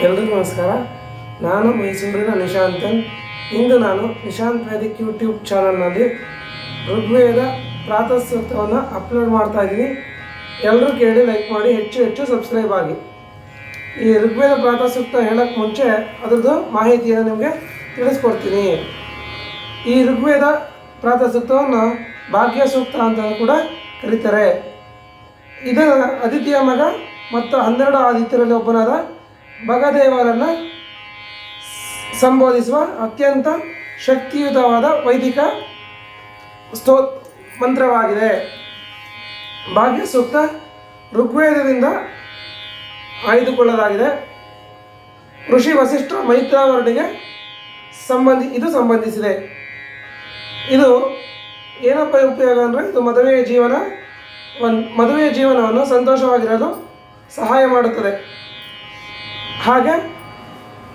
ಎಲ್ರಿಗೂ ನಮಸ್ಕಾರ. ನಾನು ಮೈಸೂರಿನ ನಿಶಾಂತನ್. ಇಂದು ನಾನು ನಿಶಾಂತ್ ವೇದಿಕ್ ಯೂಟ್ಯೂಬ್ ಚಾನಲ್ನಲ್ಲಿ ಋಗ್ವೇದ ಪ್ರಾತಃ ಸೂಕ್ತವನ್ನು ಅಪ್ಲೋಡ್ ಮಾಡ್ತಾ ಇದ್ದೀನಿ. ಎಲ್ಲರೂ ಕೇಳಿ ಲೈಕ್ ಮಾಡಿ, ಹೆಚ್ಚು ಸಬ್ಸ್ಕ್ರೈಬ್ ಆಗಿ. ಈ ಋಗ್ವೇದ ಪ್ರಾತಃ ಸೂಕ್ತ ಹೇಳೋಕ್ಕೆ ಮುಂಚೆ ಅದರದ್ದು ಮಾಹಿತಿಯನ್ನು ನಿಮಗೆ ತಿಳಿಸ್ಕೊಡ್ತೀನಿ. ಈ ಋಗ್ವೇದ ಪ್ರಾತಃ ಸೂಕ್ತವನ್ನು ಭಾಗ್ಯ ಸೂಕ್ತ ಅಂತ ಕೂಡ ಕರೀತಾರೆ. ಇದರ ಅದಿತಿಯ ಮಗ ಮತ್ತು 12 ಆದಿತ್ಯರಲ್ಲಿ ಒಬ್ಬನಾದ ಭಗದೇವರನ್ನು ಸಂಬೋಧಿಸುವ ಅತ್ಯಂತ ಶಕ್ತಿಯುತವಾದ ವೈದಿಕ ಮಂತ್ರವಾಗಿದೆ. ಭಾಗ್ಯ ಸೂಕ್ತ ಋಗ್ವೇದದಿಂದ ಆಯ್ದುಕೊಳ್ಳಲಾಗಿದೆ. ಋಷಿ ವಸಿಷ್ಠ ಮೈತ್ರಾವರ್ಣಿಗೆ ಸಂಬಂಧಿಸಿದೆ. ಇದು ಏನಪ್ಪ ಉಪಯೋಗ ಅಂದರೆ, ಇದು ಮದುವೆಯ ಜೀವನವನ್ನು ಸಂತೋಷವಾಗಿರಲು ಸಹಾಯ ಮಾಡುತ್ತದೆ. ಹಾಗೆ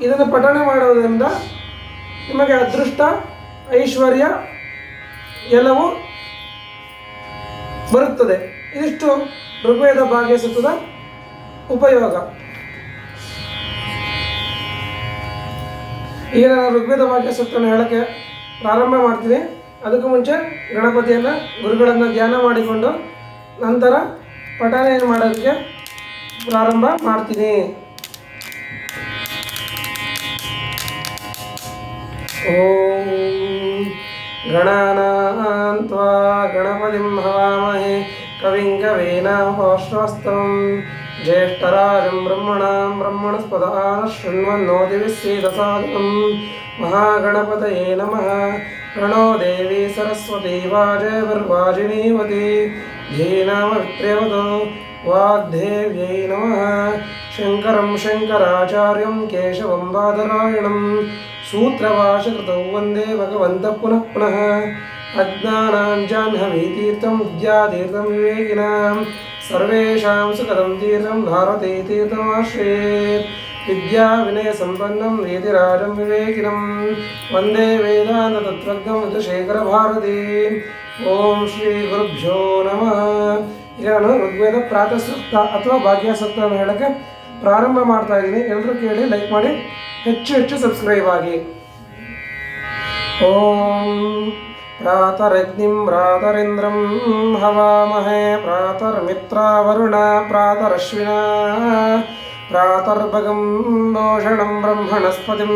ಇದನ್ನು ಪಠಣೆ ಮಾಡುವುದರಿಂದ ನಿಮಗೆ ಅದೃಷ್ಟ, ಐಶ್ವರ್ಯ ಎಲ್ಲವೂ ಬರುತ್ತದೆ. ಇದಿಷ್ಟು ಋಗ್ವೇದ ಭಾಗ್ಯ ಸೂಕ್ತದ ಉಪಯೋಗ. ಈಗ ನಾನು ಋಗ್ವೇದ ಭಾಗ್ಯ ಸೂಕ್ತವನ್ನು ಹೇಳೋಕ್ಕೆ ಪ್ರಾರಂಭ ಮಾಡ್ತೀನಿ. ಅದಕ್ಕೂ ಮುಂಚೆ ಗಣಪತಿಯನ್ನು, ಗುರುಗಳನ್ನು ಧ್ಯಾನ ಮಾಡಿಕೊಂಡು ನಂತರ ಪಠಣೆಯನ್ನು ಮಾಡೋದಕ್ಕೆ ಪ್ರಾರಂಭ ಮಾಡ್ತೀನಿ. ಓಂ ಗಣಾನಾಂ ತ್ವಾ ಗಣಪತಿಂ ಹವಾಮಹೇ ಕವಿಂ ಕವೀನಾಮೋಪಮಶ್ರವಸ್ತಮಂ ಜ್ಯೇಷ್ಠರಾಜಂ ಬ್ರಹ್ಮಣಸ್ಪದ ಶೃಣ್ವನ್ನೋತಿಭಿಸ್ಸೀದಸಾದನಂ ಮಹಾಗಣಪತಯೇ ನಮಃ. ಪ್ರಣೋ ದೇವಿ ಸರಸ್ವತಿ ವಾಜೀವತಿ ಧೀನಾಮವಿತ್ರೇವತೋ ವಾಗ್ದೇವ್ಯೈ ನಮಃ. ಶಂಕರಂ ಶಂಕರಾಚಾರ್ಯಂ ಕೇಶವಂ ಬಾದರಾಯಣಂ ಸೂತ್ರಭಾಷಕೃತೌ ವಂದೇ ಭಗವಂತಃ ಪುನಃ ಪುನಃ. ಅಜ್ಞಾನಾಂ ಜಾಹ್ನವೀತೀರ್ಥಂ ವಿದ್ಯಾತೀರ್ಥಂ ವಿವೇಕಿನಾಂ ಸರ್ವೇಷಾಂ ಸುಖದಂ ತೀರ್ಥಂ ಭಾರತೀ ತೀರ್ಥಮಾಶ್ರಯೇತ್. ವಿದ್ಯಾ ವಿನಯ ಸಂಪನ್ನಂ ವೇದಿರಾಜಂ ವಿವೇಕಿನಂ ವಂದೇ ವೇದಾಂತ ತತ್ವಜ್ಞಂ ಶೇಖರ ಭಾರತೀ. ಓಂ ಶ್ರೀ ಗುರುಭ್ಯೋ ನಮಃ. ಈಗ ನಾನು ಋಗ್ವೇದ ಪ್ರಾತಃ ಸೂಕ್ತ ಅಥವಾ ಭಾಗ್ಯ ಸೂಕ್ತವನ್ನು ಹೇಳೋಕ್ಕೆ ಪ್ರಾರಂಭ ಮಾಡ್ತಾ ಇದ್ದೀನಿ. ಎಲ್ಲರೂ ಕೇಳಿ ಲೈಕ್ ಮಾಡಿ, ಹೆಚ್ಚು ಸಬ್ಸ್ಕ್ರೈಬ್ ಆಗಿ. ಓಂ ಪ್ರಾತರಗ್ನಿಂ ಪ್ರಾತರಿಂದ್ರಂ ಹವಾಮಹೇ ಪ್ರಾತರ್ಮಿತ್ರಾವರುಣ ಪ್ರಾತರಶ್ವಿನಾ ಪ್ರಾತರ್ಭಗಂ ಭೂಷಣಂ ಬ್ರಹ್ಮಣಸ್ಪತಿಂ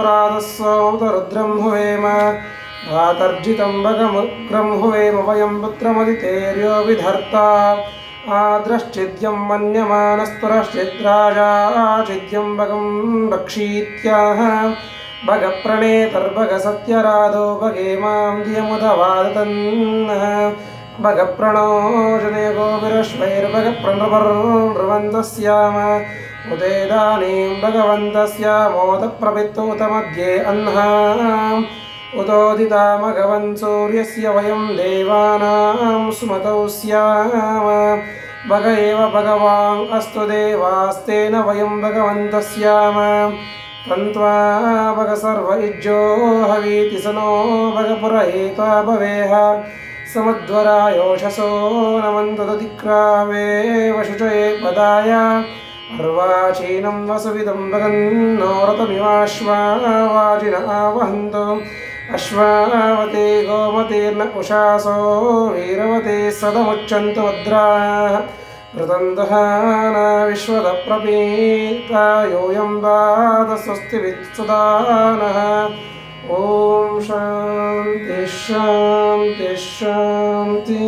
ಪ್ರಾತಸ್ಸೋಮತ ರುದ್ರಂ ಹುವೇಮ ಪ್ರಾತರ್ಜಿತಂ ಭಗಮುಗ್ರಂ ಹುವೇಮ ವಯಂ ಪುತ್ರಮದಿತೇರ್ಯೋ ವಿಧರ್ತಾ ಆದ್ರಶ್ಚಿದ್ಯಂ ಮನ್ಯಮಾನಸ್ತುರಶ್ಚಿದ್ರಾಜಾಚಿದ್ಯಂ ಭಗಂ ರಕ್ಷೀತ್ಯಾಹ ಭಗಪ್ರಣೇತರ್ಭಗ ಸತ್ಯರಾಧೋ ಭಗೇ ಮಾಂ ಧಿಯಮುದವಾದತನ್ನಃ ಭಗಪ್ರಣೋ ಜನೇ ಗೋವಿರಶ್ವೈರ್ಭಗಪ್ರಣೃವಂತಸ್ಯಾಮ ಉದೇದಾನೀಂ ಭಗವಂತಸ್ಯಾಮೋದಪ್ರವಿತ್ತೂತ ಮಧ್ಯೆ ಅಹ್ನಾಂ ಉದೋದಿತಾ ಭಗವನ್ ಸೂರ್ಯಸ್ಯ ವಯಂ ದೇವಾನಾಂ ಸುಮತೌ ಸ್ಯಾಮ ಭಗ ಏವ ಭಗವಾನ್ ಅಸ್ತು ದೇವಾಸ್ತೇನ ವಯಂ ಭಗವಂತಸ್ಯಾಮ ತಂತ್ವಾ ಭಗ ಸರ್ವ ಇಜ್ಜೋ ಹವೀತಿ ಸನೋ ಭಗ ಪುರಹೇತಾ ಭವೇಹ ಸಮಧ್ವರಾಯೋಷಸೋ ನಮಂತದತಿಕ್ರಾವೇ ವಶುಚಯೇ ಪದಾಯ ಅರ್ವಾಚೀನಂ ವಸುವಿದಂ ಭಗನ್ನೋರತಮಿವಾಶ್ವಾಜಿನ ಆವಹಂತು ಅಶ್ವಾವತೆ ಗೋಮತೀರ್ನ ಉಷಾಸೋ ವೀರವತೆ ಸದಮುಚ್ಚಂತು ಭದ್ರಾಃ ಋತಂದಹಾನ ವಿಶ್ವದ ಪ್ರಪೀತ ಯೋಯಂ ವಾದ ಸ್ವಸ್ತಿ ವಿತ್ಸುದಾನಃ. ಓಂ ಶಾಂತಿ ಶಾಂತಿ ಶಾಂತಿ.